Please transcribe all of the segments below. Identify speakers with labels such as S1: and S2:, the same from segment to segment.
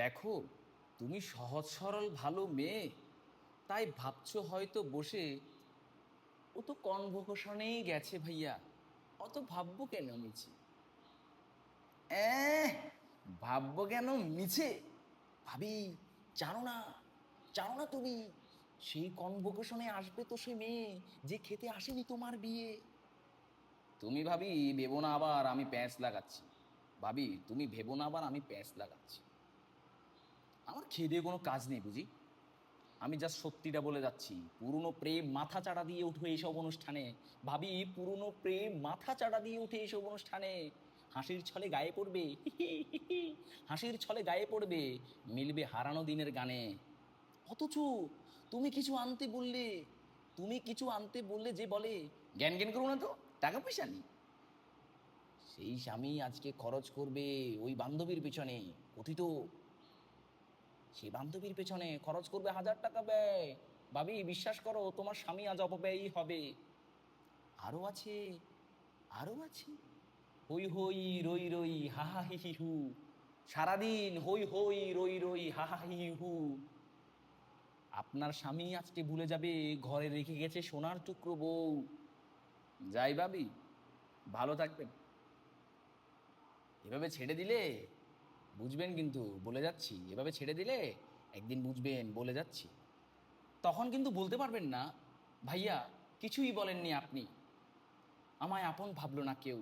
S1: দেখো, তুমি সহজ সরল ভালো মেয়ে, তাই ভাবছো হয়তো বসে ও তো কনভোকেশনেই গেছে ভাইয়া, অত ভাববো কেন মিছে। এহ, ভাববো কেন মিছে? ভাবি, জানো না, জানো না তুমি, সেই কনভোকেশনে আসবে তো সে মেয়ে যে খেতে আসেনি তোমার বিয়ে। তুমি ভাবি ভেবো না আবার আমি প্যাঁচ লাগাচ্ছি। ভাবি তুমি ভেবো না আবার আমি প্যাঁচ লাগাচ্ছি। আমার খেয়ে দিয়ে কোনো কাজ নেই বুঝি। আমি জাস্ট সত্যিটা বলে যাচ্ছি, পুরনো প্রেম মাথা চাড়া দিয়ে উঠে এইসব অনুষ্ঠানে। ভাবি পুরনো প্রেম মাথা চাড়া দিয়ে উঠে এইসব অনুষ্ঠানে হাসির ছলে গায়ে পড়বে, হাসির ছলে গায়ে পড়বে, মিলবে হারানো দিনের গানে। অথচ তুমি কিছু আনতে বললে, তুমি কিছু আনতে বললে যে বলে জ্ঞান জ্ঞান করো না তো, টাকা পয়সা নেই। সেই স্বামী আজকে খরচ করবে ওই বান্ধবীর পেছনে, কথিত সেই বান্ধবীর পেছনে খরচ করবে 1,000 টাকা ব্যয়। ভাবি বিশ্বাস করো, তোমার স্বামী আজ অপব্যয়ই হবে। আরো আছে, আরো আছে, হই হই রই রই হাহা হি হি হু। সারাদিন হই হই রই রই হাহা হি হি হু। আপনার স্বামী আজকে ভুলে যাবে ঘরে রেখে গেছে সোনার টুকরো বউ। যাই ভাবি, ভালো থাকবেন। এভাবে ছেড়ে দিলে বুঝবেন, কিন্তু বলে যাচ্ছি, এভাবে ছেড়ে দিলে একদিন বুঝবেন, বলে যাচ্ছি। তখন কিন্তু বলতে পারবেন না, ভাইয়া কিছুই বলেননি আপনি, আমায় আপন ভাবলো না কেউ।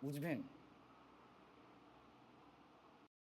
S1: বুঝবেন?